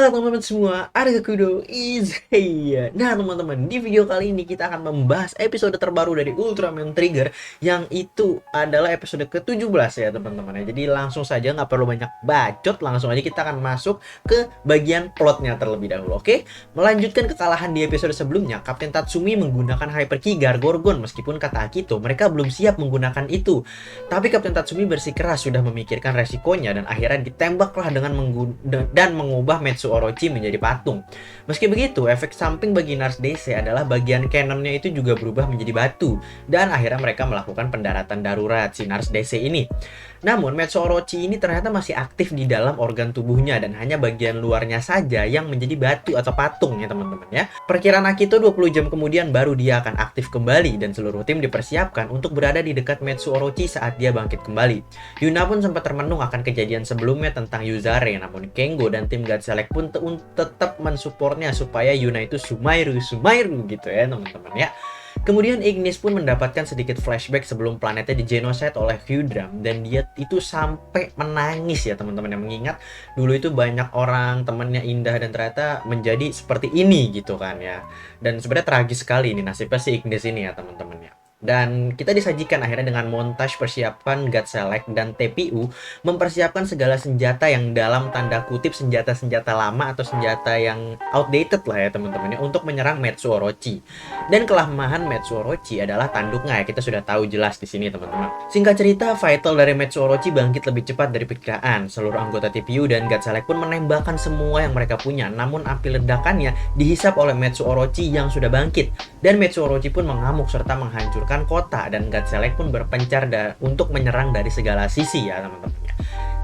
Halo teman-teman semua, ada Kudo is here. Nah teman-teman, di video kali ini kita akan membahas episode terbaru dari Ultraman Trigger, yang itu adalah episode ke-17 ya teman-teman ya. Jadi langsung saja, nggak perlu banyak bacot, langsung aja kita akan masuk ke bagian plotnya terlebih dahulu. Oke, melanjutkan kekalahan di episode sebelumnya, Kapten Tatsumi menggunakan Hyper Ki Gargorgon. Meskipun kata Akito mereka belum siap menggunakan itu, tapi Kapten Tatsumi bersikeras sudah memikirkan resikonya dan akhirnya ditembaklah dengan mengubah Metsu Orochi menjadi patung. Meski begitu, efek samping bagi Nars DC adalah bagian cannonnya itu juga berubah menjadi batu, dan akhirnya mereka melakukan pendaratan darurat si Nars DC ini. Namun, Metsu Orochi ini ternyata masih aktif di dalam organ tubuhnya dan hanya bagian luarnya saja yang menjadi batu atau patung ya teman-teman ya. Perkiraan Akito 20 jam kemudian baru dia akan aktif kembali dan seluruh tim dipersiapkan untuk berada di dekat Metsu Orochi saat dia bangkit kembali. Yuna pun sempat termenung akan kejadian sebelumnya tentang Yuzare, namun Kengo dan tim God Select pun tetap mensupportnya supaya Yuna itu Sumairu gitu ya teman-teman ya. Kemudian Ignis pun mendapatkan sedikit flashback sebelum planetnya di genocide oleh Hyudram, dan dia itu sampai menangis ya teman-teman, yang mengingat dulu itu banyak orang temannya indah dan ternyata menjadi seperti ini gitu kan ya. Dan sebenarnya tragis sekali ini nasibnya si Ignis ini ya teman-teman ya. Dan kita disajikan akhirnya dengan montage persiapan God Select dan TPU mempersiapkan segala senjata yang dalam tanda kutip senjata-senjata lama atau senjata yang outdated lah ya teman-teman ya, untuk menyerang Metsu Orochi. Dan kelemahan Metsu Orochi adalah tanduknya ya, kita sudah tahu jelas di sini teman-teman. Singkat cerita, Vital dari Metsu Orochi bangkit lebih cepat dari perkiraan. Seluruh anggota TPU dan God Select pun menembakkan semua yang mereka punya, namun api ledakannya dihisap oleh Metsu Orochi yang sudah bangkit. Dan Metsu Orochi pun mengamuk serta menghancurkan kota, dan God Select pun berpencar untuk menyerang dari segala sisi ya teman-teman.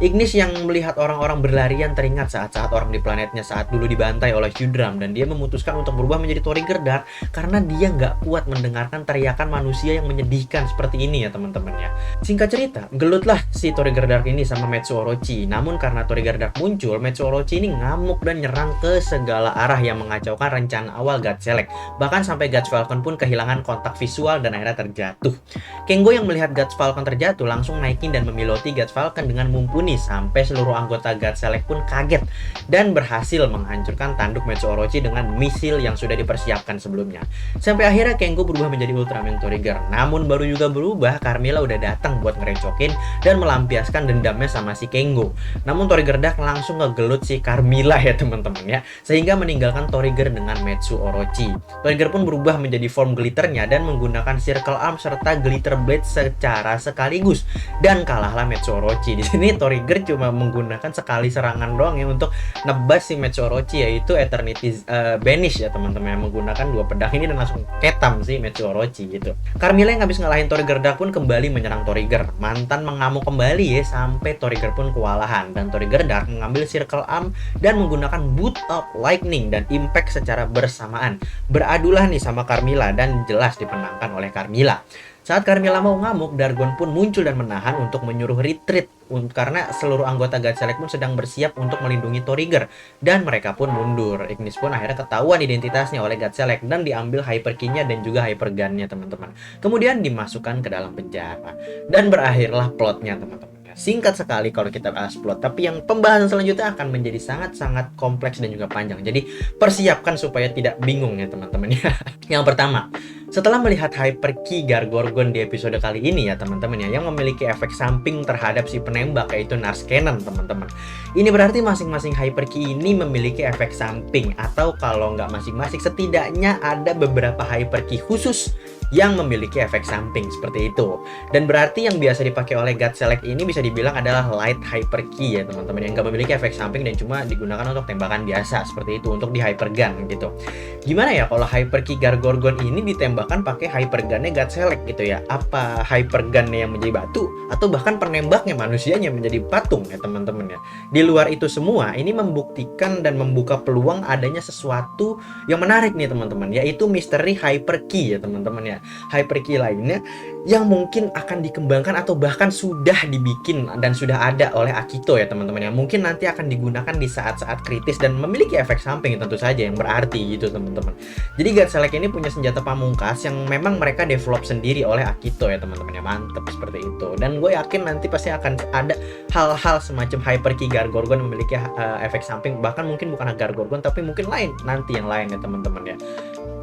Ignis yang melihat orang-orang berlarian teringat saat-saat orang di planetnya saat dulu dibantai oleh Hyudram, dan dia memutuskan untuk berubah menjadi Trigger Dark karena dia nggak kuat mendengarkan teriakan manusia yang menyedihkan seperti ini ya teman-teman ya. Singkat cerita, gelutlah si Trigger Dark ini sama Metsu Orochi. Namun karena Trigger Dark muncul, Metsu Orochi ini ngamuk dan nyerang ke segala arah yang mengacaukan rencana awal God Select. Bahkan sampai God Falcon pun kehilangan kontak visual dan akhirnya terjatuh. Kengo yang melihat God Falcon terjatuh langsung naikin dan memiloti God Falcon dengan mumpuni, sampai seluruh anggota God Select pun kaget dan berhasil menghancurkan tanduk Metsu Orochi dengan misil yang sudah dipersiapkan sebelumnya. Sampai akhirnya Kengo berubah menjadi Ultraman Trigger. Namun baru juga berubah, Carmilla udah datang buat ngerecokin dan melampiaskan dendamnya sama si Kengo. Namun Trigger Dark langsung ngegelut si Carmilla ya teman-teman ya, sehingga meninggalkan Trigger dengan Metsu Orochi. Trigger pun berubah menjadi form glitternya dan menggunakan Circle Arm serta Glitter Blade secara sekaligus, dan kalahlah Metsu Orochi. Di sini Trigger cuma menggunakan sekali serangan doang ya untuk nebas si Metsu Orochi, yaitu Eternity Banish ya teman-teman, yang menggunakan dua pedang ini dan langsung ketam si Metsu Orochi gitu. Carmilla yang habis ngalahin Trigger Dark pun kembali menyerang Trigger. Mantan mengamuk kembali ya sampai Trigger pun kewalahan, dan Trigger Dark mengambil Circle Arm dan menggunakan Boot of Lightning dan Impact secara bersamaan. Beradulah nih sama Carmilla dan jelas dimenangkan oleh Carmilla. Saat Carmilla mau ngamuk, Dargon pun muncul dan menahan untuk menyuruh retreat karena seluruh anggota God Select pun sedang bersiap untuk melindungi Trigger, dan mereka pun mundur. Ignis pun akhirnya ketahuan identitasnya oleh God Select dan diambil Hyper Ki-nya dan juga Hyper Gun-nya teman-teman. Kemudian dimasukkan ke dalam penjara dan berakhirlah plotnya teman-teman. Singkat sekali kalau kita bahas plot, tapi yang pembahasan selanjutnya akan menjadi sangat-sangat kompleks dan juga panjang. Jadi persiapkan supaya tidak bingung ya teman-teman ya. Yang pertama, setelah melihat Hyper Ki Gargorgon di episode kali ini ya teman-teman ya, yang memiliki efek samping terhadap si penembak yaitu Nars Cannon teman-teman. Ini berarti masing-masing Hyper Ki ini memiliki efek samping, atau kalau nggak masing-masing, setidaknya ada beberapa Hyper Ki khusus yang memiliki efek samping seperti itu. Dan berarti yang biasa dipakai oleh God Select ini bisa dibilang adalah Light Hyper Ki ya teman-teman, yang nggak memiliki efek samping dan cuma digunakan untuk tembakan biasa seperti itu, untuk di Hyper Gun gitu. Gimana ya kalau Hyper Ki Gargorgon ini ditembakkan pakai Hyper Gun-nya God Select gitu ya? Apa Hyper Gun-nya yang menjadi batu, atau bahkan penembaknya manusianya menjadi patung ya teman-teman ya? Di luar itu semua, ini membuktikan dan membuka peluang adanya sesuatu yang menarik nih teman-teman, yaitu misteri Hyper Ki ya teman-teman ya. Hyper Ki lainnya yang mungkin akan dikembangkan atau bahkan sudah dibikin dan sudah ada oleh Akito ya teman-teman ya. Mungkin nanti akan digunakan di saat-saat kritis dan memiliki efek samping tentu saja yang berarti gitu teman-teman. Jadi God Select ini punya senjata pamungkas yang memang mereka develop sendiri oleh Akito ya teman-teman ya. Mantep seperti itu. Dan gue yakin nanti pasti akan ada hal-hal semacam Hyper Ki Gargorgon memiliki efek samping, bahkan mungkin bukan Gargorgon tapi mungkin lain nanti yang lain ya teman-teman ya.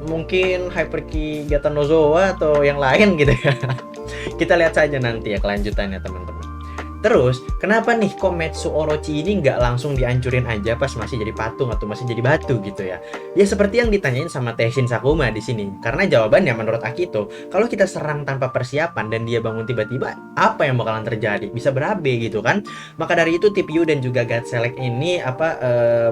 Mungkin Hyper Ki Gatanozoa atau yang lain gitu ya. Kita lihat saja nanti ya kelanjutannya teman-teman. Terus, kenapa nih kok Metsu Orochi ini nggak langsung dihancurin aja pas masih jadi patung atau masih jadi batu gitu ya? Ya seperti yang ditanyain sama Teishin Sakuma di sini. Karena jawabannya menurut Akito, kalau kita serang tanpa persiapan dan dia bangun tiba-tiba, apa yang bakalan terjadi? Bisa berabe gitu kan? Maka dari itu Tip Yu dan juga God Select ini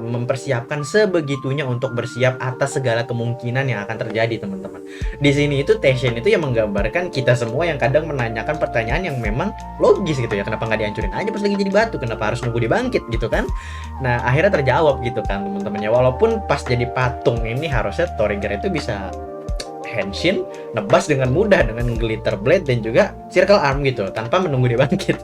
mempersiapkan sebegitunya untuk bersiap atas segala kemungkinan yang akan terjadi teman-teman. Di sini itu Teishin itu yang menggambarkan kita semua yang kadang menanyakan pertanyaan yang memang logis gitu ya. Kenapa nggak dihancurin aja pas lagi jadi batu, kenapa harus nunggu dia bangkit gitu kan. Nah akhirnya terjawab gitu kan teman-teman ya, walaupun pas jadi patung ini harusnya Toriger itu bisa henshin, nebas dengan mudah dengan glitter blade dan juga circle arm gitu tanpa menunggu dia bangkit.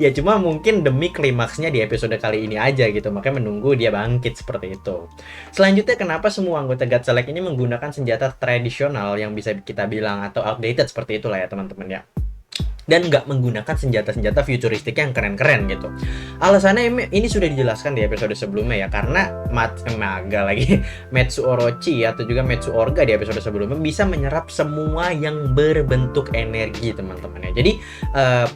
Ya cuma mungkin demi klimaksnya di episode kali ini aja gitu, makanya menunggu dia bangkit seperti itu. Selanjutnya kenapa semua anggota God Select ini menggunakan senjata tradisional yang bisa kita bilang atau outdated seperti itulah ya teman-teman ya, dan nggak menggunakan senjata-senjata futuristik yang keren-keren gitu. Alasannya ini sudah dijelaskan di episode sebelumnya ya, karena Metsu Orochi atau juga Metsu Orga di episode sebelumnya bisa menyerap semua yang berbentuk energi teman-teman ya. Jadi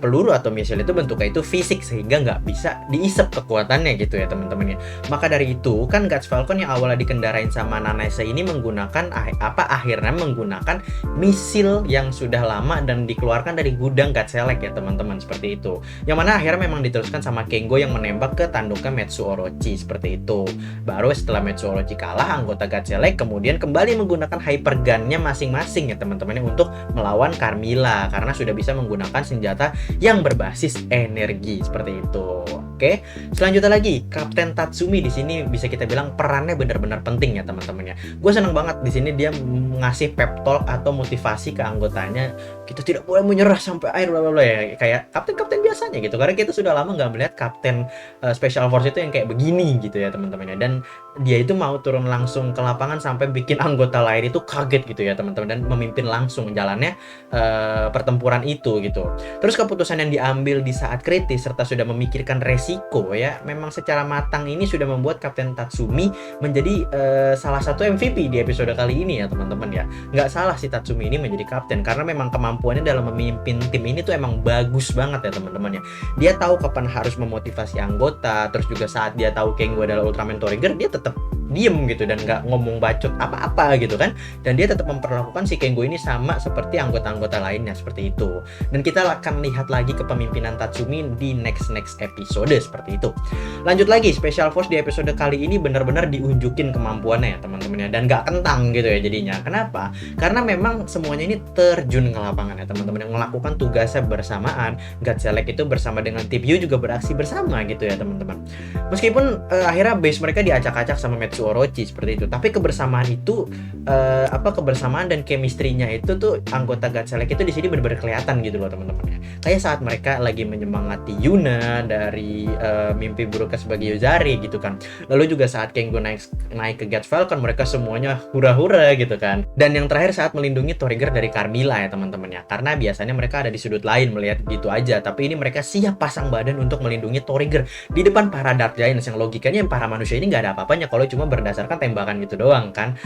peluru atau misil itu bentuknya itu fisik sehingga nggak bisa diisep kekuatannya gitu ya teman-teman ya. Maka dari itu kan Guts Falcon yang awalnya dikendarain sama Nanase ini menggunakan akhirnya menggunakan misil yang sudah lama dan dikeluarkan dari gudang God Select ya teman-teman, seperti itu. Yang mana akhirnya memang diteruskan sama Kengo yang menembak ke tanduknya Metsu Orochi seperti itu. Baru setelah Metsu Orochi kalah, anggota God Select kemudian kembali menggunakan Hyper Gun-nya masing-masing ya teman-teman untuk melawan Carmilla karena sudah bisa menggunakan senjata yang berbasis energi seperti itu. Oke, selanjutnya lagi Kapten Tatsumi di sini bisa kita bilang perannya benar-benar penting ya teman-teman ya. Gue senang banget di sini dia ngasih pep talk atau motivasi ke anggotanya. Kita tidak boleh menyerah sampai akhir bla bla bla ya, kayak kapten-kapten biasanya gitu. Karena kita sudah lama nggak melihat kapten Special Force itu yang kayak begini gitu ya teman-teman ya. Dan dia itu mau turun langsung ke lapangan sampai bikin anggota lain itu kaget gitu ya teman-teman, dan memimpin langsung jalannya pertempuran itu gitu. Terus keputusan yang diambil di saat kritis serta sudah memikirkan resiko ya, memang secara matang ini sudah membuat Kapten Tatsumi menjadi salah satu MVP di episode kali ini ya teman-teman ya. Nggak salah si Tatsumi ini menjadi kapten karena memang kemampuannya dalam memimpin tim ini tuh emang bagus banget ya teman-teman ya. Dia tahu kapan harus memotivasi anggota, terus juga saat dia tahu Kengo adalah Ultraman Trigger, dia tetap diem gitu dan nggak ngomong bacot apa-apa gitu kan, dan dia tetap memperlakukan si Kengo ini sama seperti anggota-anggota lainnya seperti itu. Dan kita akan lihat lagi kepemimpinan Tatsumi di next episode seperti itu. Lanjut lagi, Special Force di episode kali ini benar-benar diunjukin kemampuannya ya teman-teman ya, dan nggak kentang gitu ya jadinya. Kenapa? Karena memang semuanya ini terjun ke lapangan ya teman-teman, yang melakukan tugasnya bersamaan. God Select itu bersama dengan Tip Yu juga beraksi bersama gitu ya teman-teman. Meskipun akhirnya base mereka diacak-acak sama Metsu Orochi seperti itu, tapi kebersamaan itu kebersamaan dan chemistry-nya itu tuh anggota God Select itu di sini benar-benar kelihatan gitu loh teman-teman ya. Kayak saat mereka lagi menyemangati Yuna dari mimpi buruknya sebagai Yozari gitu kan. Lalu juga saat Kengo naik ke God Falcon, mereka semuanya hura-hura gitu kan. Dan yang terakhir saat melindungi Trigger dari Carmilla ya teman-teman ya. Karena biasanya mereka ada di sudut lain melihat gitu aja, tapi ini mereka siap pasang badan untuk melindungi Trigger di depan para Dark Giants yang logikanya para manusia ini nggak ada apa-apanya kalau cuma berdasarkan tembakan gitu doang kan.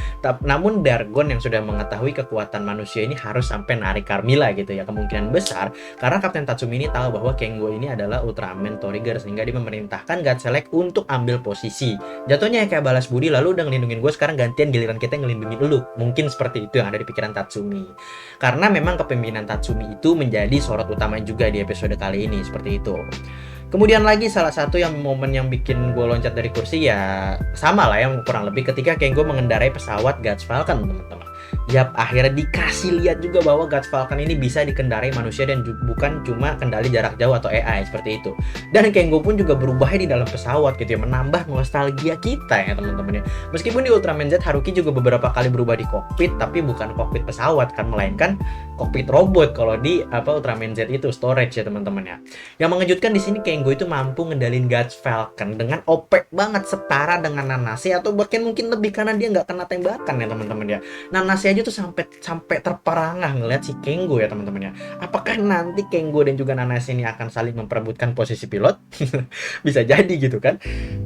Namun Dargon yang sudah mengetahui kekuatan manusia ini harus sampai narik Carmilla gitu ya, kemungkinan besar karena Kapten Tatsumi ini tahu bahwa Kengo ini adalah Ultraman Trigger, sehingga dia memerintahkan God Select untuk ambil posisi. Jatuhnya kayak balas budi, lalu udah ngelindungin gue, sekarang gantian giliran kita ngelindungin lu. Mungkin seperti itu yang ada di pikiran Tatsumi. Karena memang kepemimpinan Tatsumi itu menjadi sorot utama juga di episode kali ini seperti itu. Kemudian lagi salah satu yang momen yang bikin gue loncat dari kursi ya sama lah yang kurang lebih ketika Kengo mengendarai pesawat Guts Falcon teman-teman. Yap, akhirnya dikasih lihat juga bahwa Guts Falcon ini bisa dikendarai manusia dan bukan cuma kendali jarak jauh atau AI seperti itu. Dan Kengo pun juga berubah di dalam pesawat gitu ya, menambah nostalgia kita ya teman-teman ya. Meskipun di Ultraman Z Haruki juga beberapa kali berubah di kokpit, tapi bukan kokpit pesawat kan, melainkan cockpit robot kalau di Ultraman Z itu storage ya teman-teman ya. Yang mengejutkan di sini Kengo itu mampu ngendalin Guts Falcon dengan OP banget, setara dengan Nanase atau bahkan mungkin lebih karena dia nggak kena tembakan ya teman-teman ya. Nanase aja tuh sampai terperangah ngeliat si Kengo ya teman-teman ya. Apakah nanti Kengo dan juga Nanase ini akan saling memperebutkan posisi pilot? Bisa jadi gitu kan.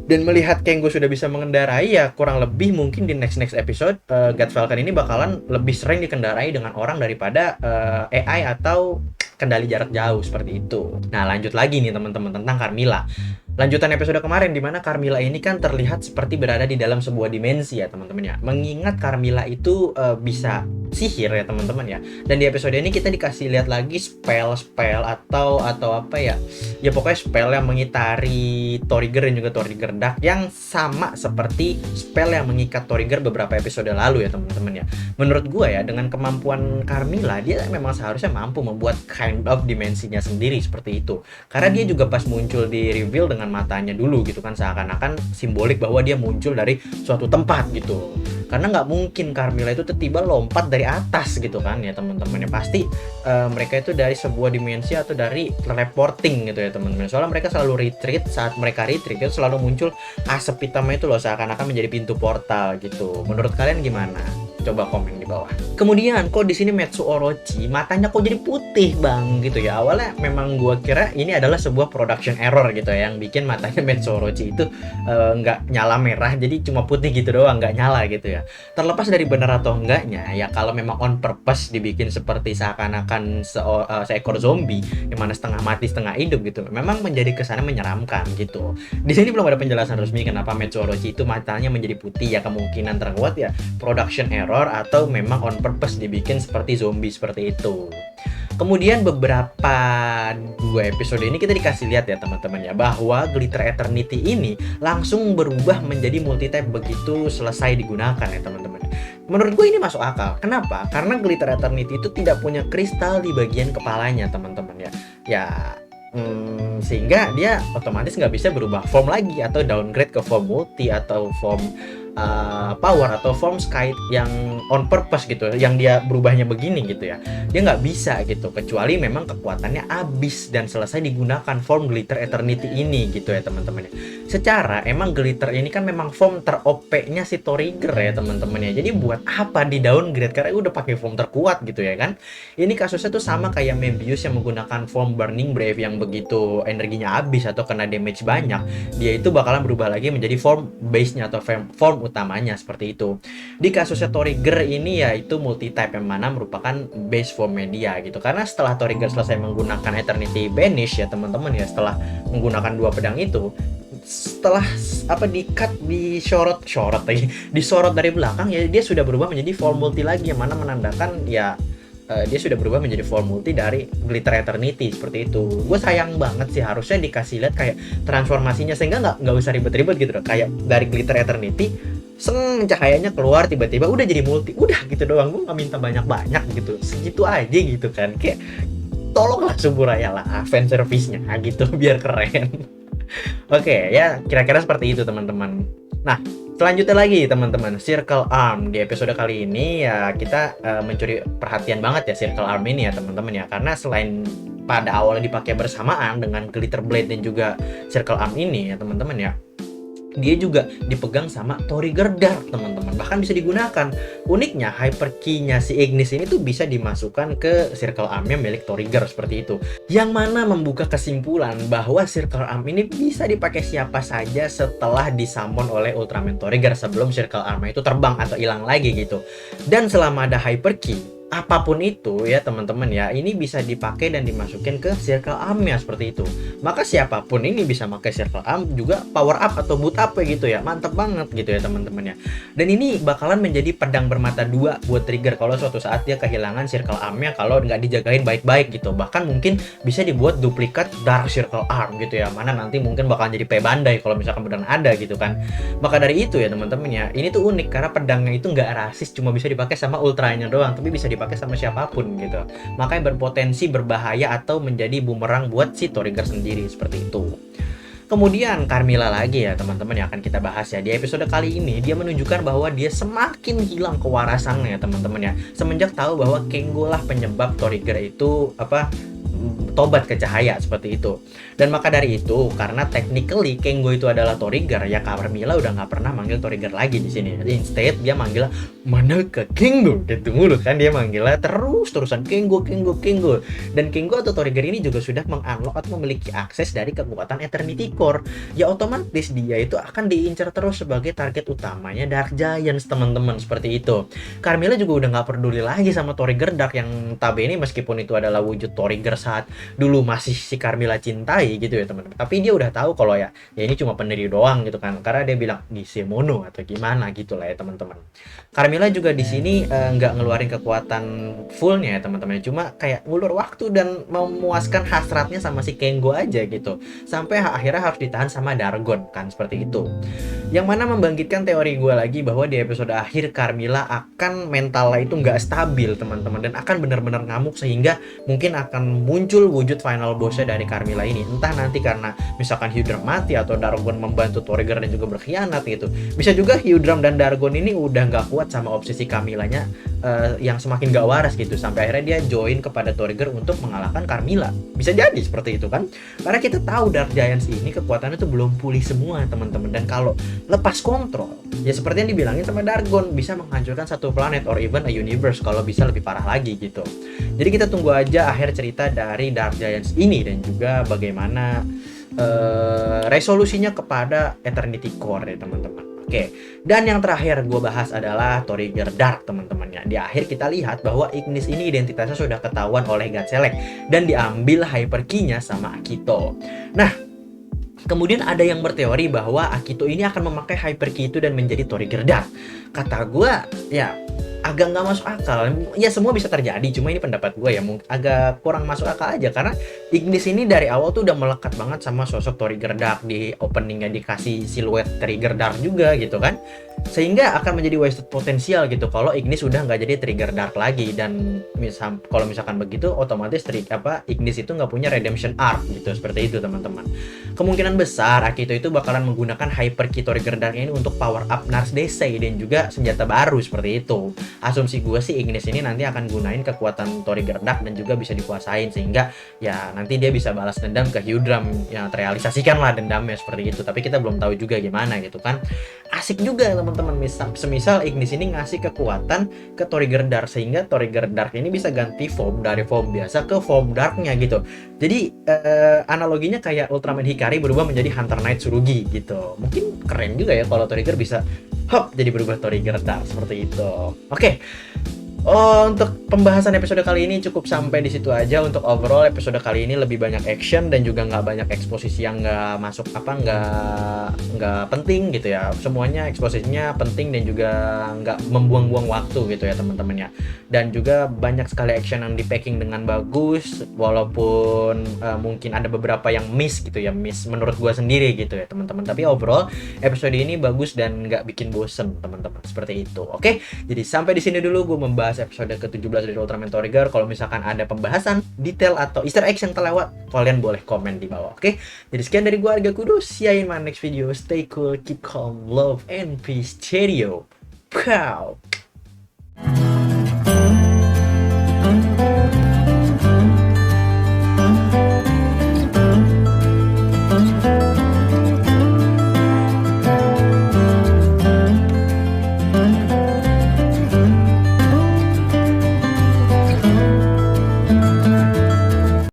Dan melihat Kengo sudah bisa mengendarai ya, kurang lebih mungkin di next episode Guts Falcon ini bakalan lebih sering dikendarai dengan orang daripada AI atau kendali jarak jauh seperti itu. Nah, lanjut lagi nih teman-teman tentang Carmilla. Lanjutan episode kemarin di mana Carmilla ini kan terlihat seperti berada di dalam sebuah dimensi ya teman-teman ya. Mengingat Carmilla itu bisa sihir ya teman-teman ya. Dan di episode ini kita dikasih lihat lagi spell atau apa ya. Ya pokoknya spell yang mengitari Torrigger dan juga Torrigger Dark yang sama seperti spell yang mengikat Torrigger beberapa episode lalu ya teman-teman ya. Menurut gua ya, dengan kemampuan Carmilla dia memang seharusnya mampu membuat kind of dimensinya sendiri seperti itu. Karena dia juga pas muncul di reveal dengan matanya dulu gitu kan, seakan-akan simbolik bahwa dia muncul dari suatu tempat gitu. Karena nggak mungkin Carmilla itu tiba-tiba lompat dari atas gitu kan ya teman-teman ya. Pasti mereka itu dari sebuah dimensi atau dari teleporting gitu ya teman-teman. Soalnya mereka selalu retreat, saat mereka retreat itu selalu muncul asap hitam itu loh, seakan-akan menjadi pintu portal gitu. Menurut kalian gimana? Coba komen di bawah. Kemudian kok di sini Metsu Orochi matanya kok jadi putih bang gitu ya. Awalnya memang gua kira ini adalah sebuah production error gitu ya, yang bikin matanya Metsu Orochi itu nggak nyala merah, jadi cuma putih gitu doang, nggak nyala gitu ya. Terlepas dari benar atau enggaknya ya, kalau memang on purpose dibikin seperti seakan-akan seekor zombie yang mana setengah mati setengah hidup gitu, memang menjadi kesannya menyeramkan gitu. Di sini belum ada penjelasan resmi kenapa Metsu Orochi itu matanya menjadi putih ya. Kemungkinan terkuat ya production error atau memang on purpose dibikin seperti zombie seperti itu. Kemudian beberapa 2 episode ini kita dikasih lihat ya teman-teman ya, bahwa Glitter Eternity ini langsung berubah menjadi multi-type begitu selesai digunakan ya teman-teman. Menurut gue ini masuk akal. Kenapa? Karena Glitter Eternity itu tidak punya kristal di bagian kepalanya teman-teman ya. Sehingga dia otomatis nggak bisa berubah form lagi atau downgrade ke form multi atau form power atau form sky yang on purpose gitu, yang dia berubahnya begini gitu ya. Dia nggak bisa gitu, kecuali memang kekuatannya habis dan selesai digunakan form Glitter Eternity ini gitu ya teman-teman ya. Secara emang Glitter ini kan memang form ter-OP-nya si Torrigger ya teman-teman ya. Jadi buat apa di downgrade, karena udah pakai form terkuat gitu ya kan. Ini kasusnya tuh sama kayak Mebius yang menggunakan form Burning Brave, yang begitu energinya habis atau kena damage banyak, dia itu bakalan berubah lagi menjadi form base-nya atau form utamanya seperti itu. Di kasusnya Torrigger ini yaitu multi-type yang mana merupakan base form media gitu. Karena setelah Torrigger selesai menggunakan Eternity Banish ya teman-teman ya, setelah menggunakan 2 pedang itu, setelah disorot dari belakang ya, dia sudah berubah menjadi form multi lagi, yang mana menandakan ya dia sudah berubah menjadi form multi dari Glitter Eternity seperti itu. Gue sayang banget sih, harusnya dikasih lihat kayak transformasinya sehingga nggak usah ribet-ribet gitu loh. Kayak dari Glitter Eternity cahayanya keluar tiba-tiba udah jadi multi, udah gitu doang. Gue nggak minta banyak-banyak gitu, segitu aja gitu kan. Kayak tolonglah Suburaya lah fan service-nya gitu biar keren. Oke, ya kira-kira seperti itu teman-teman. Nah, selanjutnya lagi teman-teman, Circle Arm. Di episode kali ini ya kita mencuri perhatian banget ya Circle Arm ini ya teman-teman ya. Karena selain pada awalnya dipakai bersamaan dengan Glitter Blade dan juga Circle Arm ini ya teman-teman ya, dia juga dipegang sama Torrigger Dark teman-teman, bahkan bisa digunakan. Uniknya hyper key-nya si Ignis ini tuh bisa dimasukkan ke Circle Arm-nya milik Torrigger seperti itu, yang mana membuka kesimpulan bahwa Circle Arm ini bisa dipakai siapa saja setelah disummon oleh Ultraman Torrigger sebelum Circle Arm itu terbang atau hilang lagi gitu. Dan selama ada hyper key apapun itu ya teman-teman ya, ini bisa dipakai dan dimasukin ke Circle Arm-nya seperti itu. Maka siapapun ini bisa pakai Circle Arm juga power up atau boot up gitu ya. Mantap banget gitu ya teman-teman ya. Dan ini bakalan menjadi pedang bermata 2 buat Trigger kalau suatu saat dia kehilangan Circle Arm-nya kalau nggak dijagain baik-baik gitu. Bahkan mungkin bisa dibuat duplikat Dark Circle Arm gitu ya, mana nanti mungkin bakalan jadi P Bandai kalau misalkan beneran ada gitu kan. Maka dari itu ya teman-teman ya, ini tuh unik karena pedangnya itu nggak rasis, cuma bisa dipakai sama ultranya doang, tapi bisa dipakai sama siapapun gitu. Makanya berpotensi berbahaya atau menjadi bumerang buat si Torrigger sendiri seperti itu. Kemudian Carmilla lagi ya teman-teman yang akan kita bahas ya. Di episode kali ini dia menunjukkan bahwa dia semakin hilang kewarasannya ya teman-teman ya. Semenjak tahu bahwa Kengo lah penyebab Torigger itu tobat ke cahaya seperti itu. Dan maka dari itu, karena technically Kengo itu adalah Torigger, ya Carmilla udah nggak pernah manggil Torigger lagi di sini. Instead dia manggil mana ke Kengo gitu mulu kan, dia manggilnya terus-terusan Kengo. Dan Kengo atau Torigger ini juga sudah mengunlock atau memiliki akses dari kekuatan Eternity Core. Ya otomatis dia itu akan diincar terus sebagai target utamanya Dark Giants teman-teman, seperti itu. Carmilla juga udah nggak peduli lagi sama Torigger Dark yang tabene meskipun itu adalah wujud Torigger saat dulu masih si Carmilla cintai gitu ya teman-teman. Tapi dia udah tahu kalau ya ini cuma pendiri doang gitu kan. Karena dia bilang Gisemono atau gimana gitu lah ya teman-teman. Carmilla juga di sini nggak ngeluarin kekuatan fullnya ya teman-teman. Cuma kayak ngulur waktu dan memuaskan hasratnya sama si Kengo aja gitu. Sampai akhirnya harus ditahan sama Dargon kan, seperti itu. Yang mana membangkitkan teori gue lagi bahwa di episode akhir Carmilla akan mentalnya itu nggak stabil teman-teman, dan akan benar-benar ngamuk sehingga mungkin akan muncul wujud final bossnya dari Carmilla ini. Entah nanti karena misalkan Hyudram mati atau Dargon membantu Torigger dan juga berkhianat gitu. Bisa juga Hyudram dan Dargon ini udah nggak kuat sama obsesi Carmillanya yang semakin gak waras gitu, sampai akhirnya dia join kepada Torigger untuk mengalahkan Carmilla. Bisa jadi seperti itu kan, karena kita tahu Dark Giants ini kekuatannya tuh belum pulih semua teman-teman, dan kalau lepas kontrol ya seperti yang dibilangin sama Dargon, bisa menghancurkan satu planet or even a universe kalau bisa lebih parah lagi gitu. Jadi kita tunggu aja akhir cerita dari Dark Giants ini dan juga bagaimana resolusinya kepada Eternity Core ya teman-teman. Oke, dan yang terakhir gue bahas adalah Torigger Dark teman-teman ya. Di akhir kita lihat bahwa Ignis ini identitasnya sudah ketahuan oleh God Select dan diambil hyper key-nya sama Akito. Nah, kemudian ada yang berteori bahwa Akito ini akan memakai hyper key itu dan menjadi Torigger Dark. Kata gue ya agak nggak masuk akal. Ya semua bisa terjadi, cuma ini pendapat gue ya, agak kurang masuk akal aja karena Ignis ini dari awal tuh udah melekat banget sama sosok Torigger Dark. Di openingnya dikasih siluet Trigger Dark juga gitu kan, sehingga akan menjadi wasted potensial gitu kalau Ignis udah nggak jadi Trigger Dark lagi. Dan kalau misalkan begitu otomatis Ignis itu nggak punya redemption arc gitu, seperti itu teman-teman. Kemungkinan besar Akito itu bakalan menggunakan hyper key Torigger Dark ini untuk power up Nars Desei dan juga senjata baru, seperti itu. Asumsi gue sih Ignis ini nanti akan gunain kekuatan Torigger Dark dan juga bisa dikuasain, sehingga ya nanti dia bisa balas dendam ke Hyudram, ya terrealisasikan lah dendamnya seperti itu. Tapi kita belum tahu juga gimana gitu kan. Asik juga teman-teman, semisal Ignis ini ngasih kekuatan ke Torigger Dark sehingga Torigger Dark ini bisa ganti form dari form biasa ke form darknya gitu. Jadi analoginya kayak Ultraman Hikari berubah menjadi Hunter Knight Tsurugi gitu. Mungkin keren juga ya kalau Torigger bisa jadi berubah Torigger Dark seperti itu. Oke. Untuk pembahasan episode kali ini cukup sampai di situ aja. Untuk overall episode kali ini lebih banyak action dan juga nggak banyak eksposisi yang nggak masuk nggak penting gitu ya. Semuanya eksposisinya penting dan juga nggak membuang-buang waktu gitu ya teman-teman ya. Dan juga banyak sekali action yang di packing dengan bagus, walaupun mungkin ada beberapa yang miss gitu ya, miss menurut gua sendiri gitu ya teman-teman. Tapi overall episode ini bagus dan nggak bikin bosen teman-teman, seperti itu. Oke, jadi sampai di sini dulu gue membahas episode ke-17 dari Ultraman Torigger. Kalau misalkan ada pembahasan detail atau easter egg yang terlewat, kalian boleh komen di bawah. Oke, jadi sekian dari gue, Arga Kudu. See you in my next video. Stay cool, keep calm, love and peace. Cheerio. Pow.